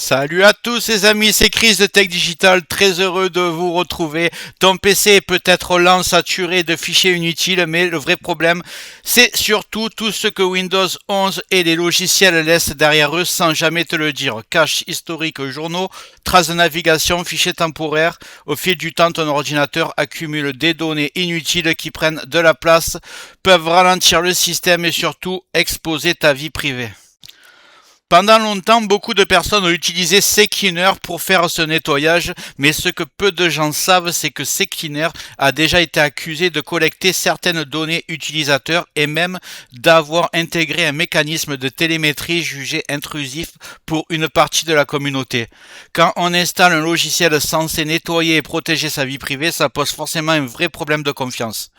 Salut à tous les amis, c'est Chris de Tech Digital, très heureux de vous retrouver. Ton PC est peut-être lent, saturé de fichiers inutiles, mais le vrai problème, c'est surtout tout ce que Windows 11 et les logiciels laissent derrière eux sans jamais te le dire. Cache historique, journaux, traces de navigation, fichiers temporaires. Au fil du temps, ton ordinateur accumule des données inutiles qui prennent de la place, peuvent ralentir le système et surtout exposer ta vie privée. Pendant longtemps, beaucoup de personnes ont utilisé CCleaner pour faire ce nettoyage, mais ce que peu de gens savent, c'est que CCleaner a déjà été accusé de collecter certaines données utilisateurs et même d'avoir intégré un mécanisme de télémétrie jugé intrusif pour une partie de la communauté. Quand on installe un logiciel censé nettoyer et protéger sa vie privée, ça pose forcément un vrai problème de confiance.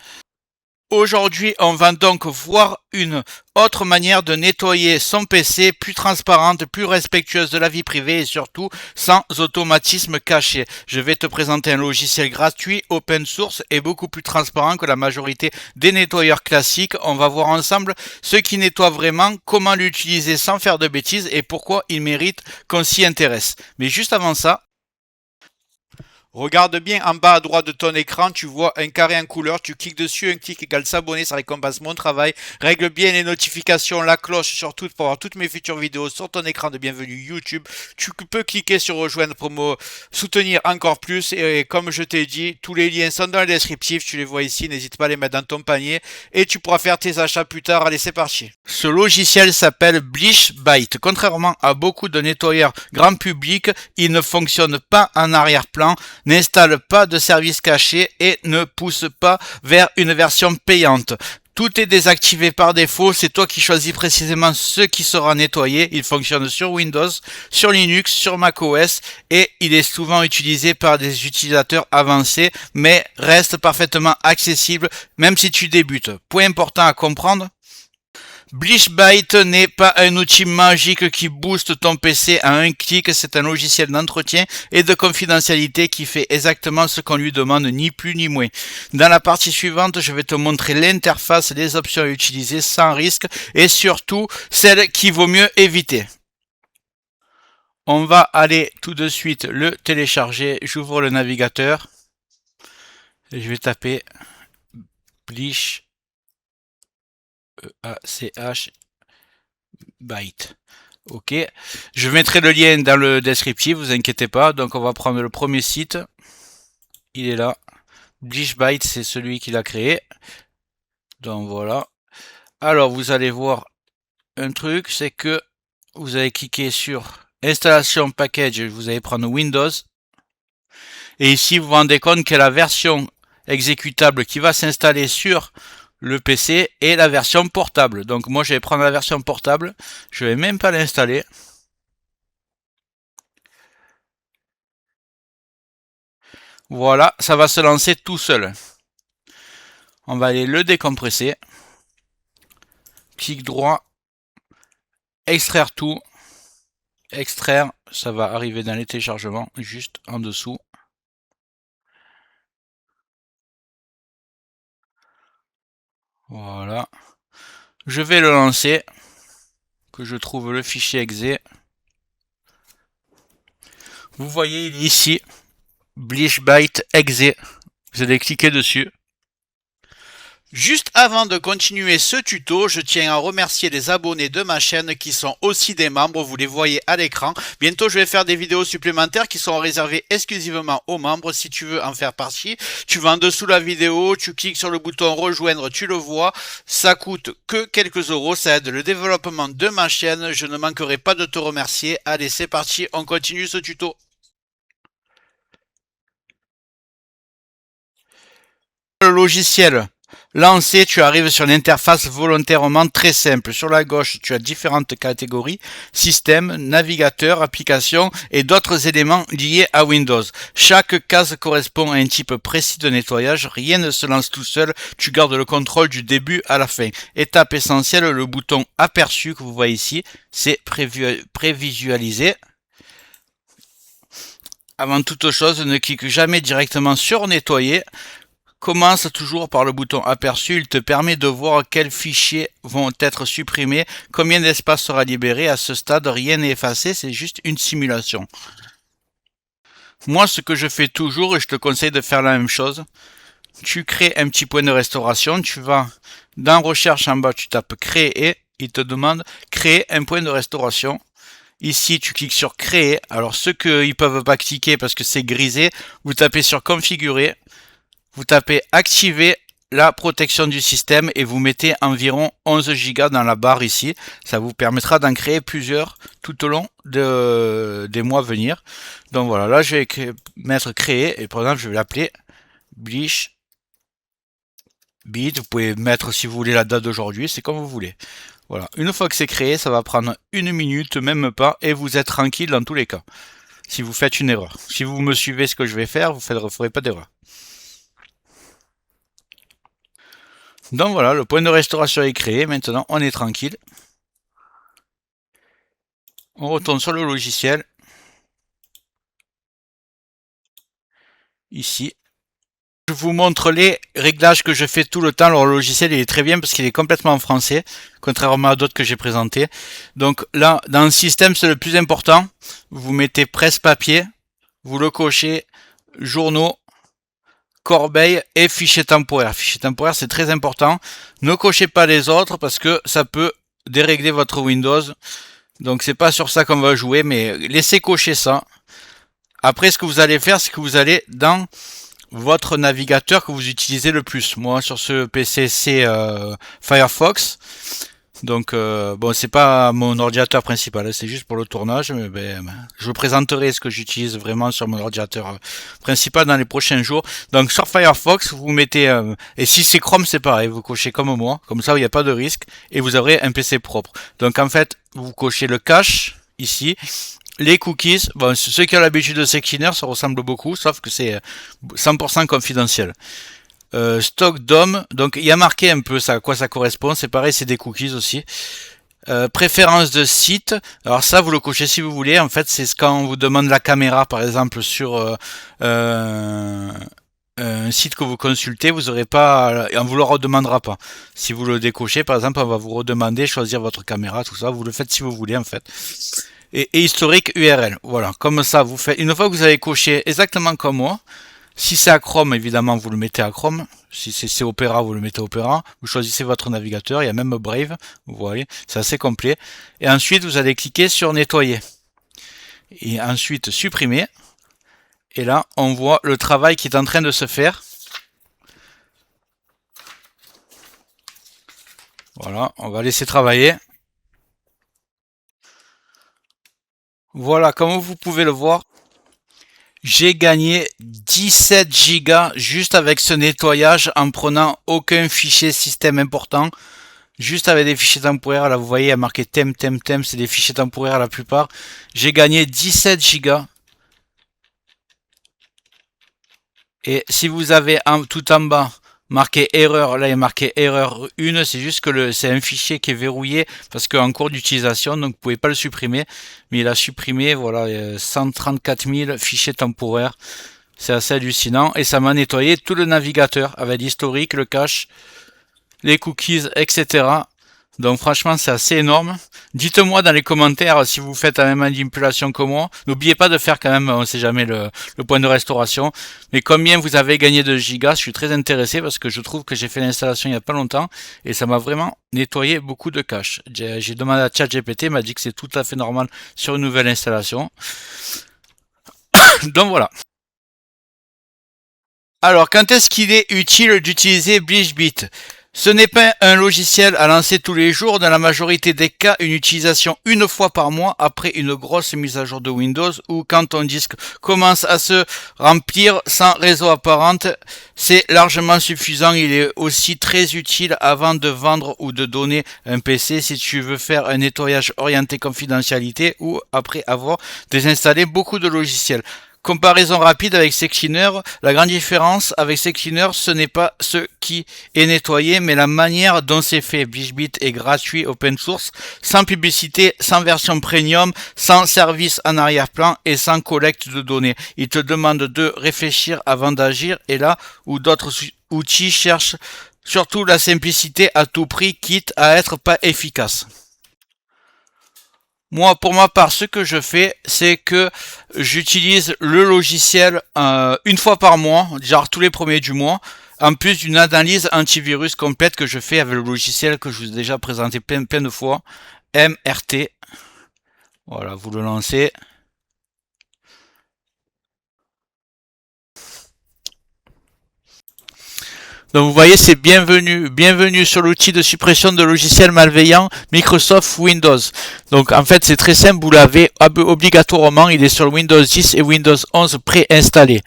Aujourd'hui, on va donc voir une autre manière de nettoyer son PC, plus transparente, plus respectueuse de la vie privée et surtout sans automatisme caché. Je vais te présenter un logiciel gratuit, open source et beaucoup plus transparent que la majorité des nettoyeurs classiques. On va voir ensemble ce qui nettoie vraiment, comment l'utiliser sans faire de bêtises et pourquoi il mérite qu'on s'y intéresse. Mais juste avant ça, regarde bien en bas à droite de ton écran, tu vois un carré en couleur, tu cliques dessus, un clic égale s'abonner, ça récompense mon travail. Règle bien les notifications, la cloche surtout pour avoir toutes mes futures vidéos sur ton écran de bienvenue YouTube. Tu peux cliquer sur rejoindre pour me soutenir encore plus et comme je t'ai dit, tous les liens sont dans le descriptif, tu les vois ici, n'hésite pas à les mettre dans ton panier et tu pourras faire tes achats plus tard. Allez, c'est parti. Ce logiciel s'appelle Bleach Byte. Contrairement à beaucoup de nettoyeurs grand public, il ne fonctionne pas en arrière-plan, n'installe pas de service caché et ne pousse pas vers une version payante. Tout est désactivé par défaut, c'est toi qui choisis précisément ce qui sera nettoyé. Il fonctionne sur Windows, sur Linux, sur macOS et il est souvent utilisé par des utilisateurs avancés mais reste parfaitement accessible même si tu débutes. Point important à comprendre. Bleach Byte n'est pas un outil magique qui booste ton PC à un clic, c'est un logiciel d'entretien et de confidentialité qui fait exactement ce qu'on lui demande, ni plus ni moins. Dans la partie suivante, je vais te montrer l'interface, les options à utiliser sans risque et surtout celles qu'il vaut mieux éviter. On va aller tout de suite le télécharger, j'ouvre le navigateur et je vais taper Bleach E-A-C-H Byte. Ok, je mettrai le lien dans le descriptif, vous inquiétez pas. Donc on va prendre le premier site. Il est là. Bleach Byte, c'est celui qui l'a créé. Donc voilà. Alors vous allez voir un truc, c'est que vous allez cliquer sur installation package, vous allez prendre Windows. Et ici vous vous rendez compte que la version exécutable qui va s'installer sur le PC et la version portable. Donc moi je vais prendre la version portable, je vais même pas l'installer. Voilà, ça va se lancer tout seul. On va aller le décompresser. Clic droit, extraire tout. Extraire, ça va arriver dans les téléchargements, juste en dessous. Voilà. Je vais le lancer. Que je trouve le fichier exe. Vous voyez, il est ici. Bleach Byte exe. Vous allez cliquer dessus. Juste avant de continuer ce tuto, je tiens à remercier les abonnés de ma chaîne qui sont aussi des membres, vous les voyez à l'écran. Bientôt je vais faire des vidéos supplémentaires qui sont réservées exclusivement aux membres. Si tu veux en faire partie, tu vas en dessous de la vidéo, tu cliques sur le bouton rejoindre, tu le vois. Ça coûte que quelques euros, ça aide le développement de ma chaîne. Je ne manquerai pas de te remercier. Allez, c'est parti, on continue ce tuto. Le logiciel lancé, tu arrives sur une interface volontairement très simple. Sur la gauche, tu as différentes catégories, système, navigateur, application et d'autres éléments liés à Windows. Chaque case correspond à un type précis de nettoyage. Rien ne se lance tout seul, tu gardes le contrôle du début à la fin. Étape essentielle, le bouton aperçu que vous voyez ici, c'est prévisualiser. Avant toute chose, ne clique jamais directement sur nettoyer. Commence toujours par le bouton aperçu, il te permet de voir quels fichiers vont être supprimés, combien d'espace sera libéré. À ce stade, rien n'est effacé, c'est juste une simulation. Moi, ce que je fais toujours, et je te conseille de faire la même chose, tu crées un petit point de restauration, tu vas dans recherche en bas, tu tapes créer, il te demande créer un point de restauration. Ici, tu cliques sur créer. Alors, ceux qui peuvent pas cliquer parce que c'est grisé, vous tapez sur configurer. Vous tapez activer la protection du système et vous mettez environ 11 Go dans la barre ici. Ça vous permettra d'en créer plusieurs tout au long des mois à venir. Donc voilà, là je vais mettre créer et par exemple je vais l'appeler Bleach Bit. Vous pouvez mettre si vous voulez la date d'aujourd'hui, c'est comme vous voulez. Voilà, une fois que c'est créé, ça va prendre 1 minute, même pas, et vous êtes tranquille dans tous les cas. Si vous faites une erreur. Si vous me suivez ce que je vais faire, vous ne ferez pas d'erreur. Donc voilà, le point de restauration est créé. Maintenant, on est tranquille. On retourne sur le logiciel. Ici. Je vous montre les réglages que je fais tout le temps. Alors, le logiciel, il est très bien parce qu'il est complètement en français, contrairement à d'autres que j'ai présentés. Donc là, dans le système, c'est le plus important. Vous mettez presse-papier. Vous le cochez. Journaux. Corbeille et fichier temporaire. Fichier temporaire, c'est très important. Ne cochez pas les autres parce que ça peut dérégler votre Windows. Donc c'est pas sur ça qu'on va jouer, mais laissez cocher ça. Après, ce que vous allez faire, c'est que vous allez dans votre navigateur que vous utilisez le plus. Moi, sur ce PC, c'est Firefox. Donc, bon, c'est pas mon ordinateur principal, c'est juste pour le tournage. Mais je vous présenterai ce que j'utilise vraiment sur mon ordinateur principal dans les prochains jours. Donc, sur Firefox, vous mettez... et si c'est Chrome, c'est pareil, vous cochez comme moi. Comme ça, il n'y a pas de risque. Et vous aurez un PC propre. Donc, en fait, vous cochez le cache, ici. Les cookies, bon, ceux qui ont l'habitude de Sekiner, ça ressemble beaucoup, sauf que c'est 100% confidentiel. Stock DOM, donc il y a marqué un peu ça, à quoi ça correspond, c'est pareil, c'est des cookies aussi. Préférence de site, alors ça vous le cochez si vous voulez, en fait c'est quand on vous demande la caméra par exemple sur un site que vous consultez, vous aurez pas, on vous le redemandera pas. Si vous le décochez par exemple, on va vous redemander choisir votre caméra, tout ça, vous le faites si vous voulez en fait. Et historique URL, voilà, comme ça vous faites, une fois que vous avez coché exactement comme moi. Si c'est à Chrome, évidemment, vous le mettez à Chrome. Si c'est Opera, vous le mettez Opera. Vous choisissez votre navigateur. Il y a même Brave. Vous voyez, c'est assez complet. Et ensuite, vous allez cliquer sur Nettoyer. Et ensuite, Supprimer. Et là, on voit le travail qui est en train de se faire. Voilà, on va laisser travailler. Voilà, comme vous pouvez le voir, j'ai gagné 17 Go juste avec ce nettoyage en prenant aucun fichier système important. Juste avec des fichiers temporaires, là vous voyez, il y a marqué thème, c'est des fichiers temporaires la plupart. J'ai gagné 17 Go. Et si vous avez tout en bas marqué erreur, là il y a marqué erreur 1, c'est juste que c'est un fichier qui est verrouillé parce qu'en cours d'utilisation, donc vous pouvez pas le supprimer. Mais il a supprimé, voilà, 134 000 fichiers temporaires. C'est assez hallucinant. Et ça m'a nettoyé tout le navigateur avec l'historique, le cache, les cookies, etc. Donc franchement, c'est assez énorme. Dites-moi dans les commentaires si vous faites la même manipulation que moi. N'oubliez pas de faire quand même, on ne sait jamais, le point de restauration. Mais combien vous avez gagné de gigas, je suis très intéressé parce que je trouve que j'ai fait l'installation il n'y a pas longtemps et ça m'a vraiment nettoyé beaucoup de cache. J'ai demandé à ChatGPT, il m'a dit que c'est tout à fait normal sur une nouvelle installation. Donc voilà. Alors, quand est-ce qu'il est utile d'utiliser BleachBit? Ce n'est pas un logiciel à lancer tous les jours, dans la majorité des cas, une utilisation une fois par mois après une grosse mise à jour de Windows ou quand ton disque commence à se remplir sans raison apparente, c'est largement suffisant. Il est aussi très utile avant de vendre ou de donner un PC si tu veux faire un nettoyage orienté confidentialité ou après avoir désinstallé beaucoup de logiciels. Comparaison rapide avec CCleaner, la grande différence avec CCleaner, ce n'est pas ce qui est nettoyé, mais la manière dont c'est fait. BleachBit est gratuit, open source, sans publicité, sans version premium, sans service en arrière-plan et sans collecte de données. Il te demande de réfléchir avant d'agir et là où d'autres outil cherche surtout la simplicité à tout prix, quitte à être pas efficace. Moi, pour ma part, ce que je fais, c'est que j'utilise le logiciel une fois par mois, genre tous les premiers du mois, en plus d'une analyse antivirus complète que je fais avec le logiciel que je vous ai déjà présenté plein de fois, MRT. Voilà, vous le lancez. Donc vous voyez, c'est bienvenue sur l'outil de suppression de logiciels malveillants Microsoft Windows. Donc en fait, c'est très simple, vous l'avez obligatoirement, il est sur Windows 10 et Windows 11 préinstallé.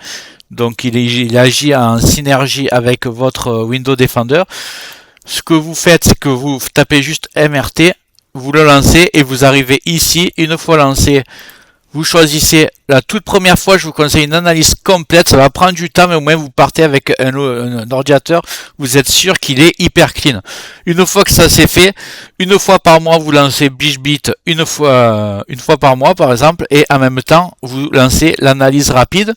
Donc il agit en synergie avec votre Windows Defender. Ce que vous faites, c'est que vous tapez juste MRT, vous le lancez et vous arrivez ici. Une fois lancé, vous choisissez la toute première fois, je vous conseille une analyse complète, ça va prendre du temps, mais au moins vous partez avec un ordinateur, vous êtes sûr qu'il est hyper clean. Une fois que ça c'est fait, une fois par mois vous lancez BishBit une fois par mois par exemple, et en même temps vous lancez l'analyse rapide.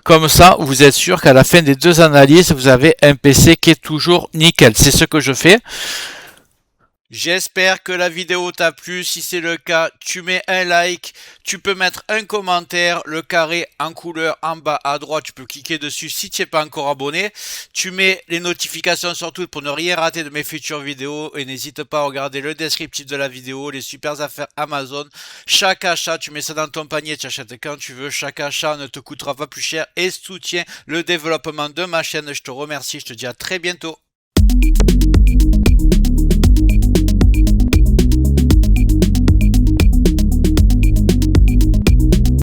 Comme ça, vous êtes sûr qu'à la fin des deux analyses, vous avez un PC qui est toujours nickel. C'est ce que je fais. J'espère que la vidéo t'a plu. Si c'est le cas, tu mets un like, tu peux mettre un commentaire, le carré en couleur en bas à droite, tu peux cliquer dessus si tu n'es pas encore abonné. Tu mets les notifications surtout pour ne rien rater de mes futures vidéos et n'hésite pas à regarder le descriptif de la vidéo, les super affaires Amazon. Chaque achat, tu mets ça dans ton panier, tu achètes quand tu veux. Chaque achat ne te coûtera pas plus cher et soutient le développement de ma chaîne. Je te remercie, je te dis à très bientôt.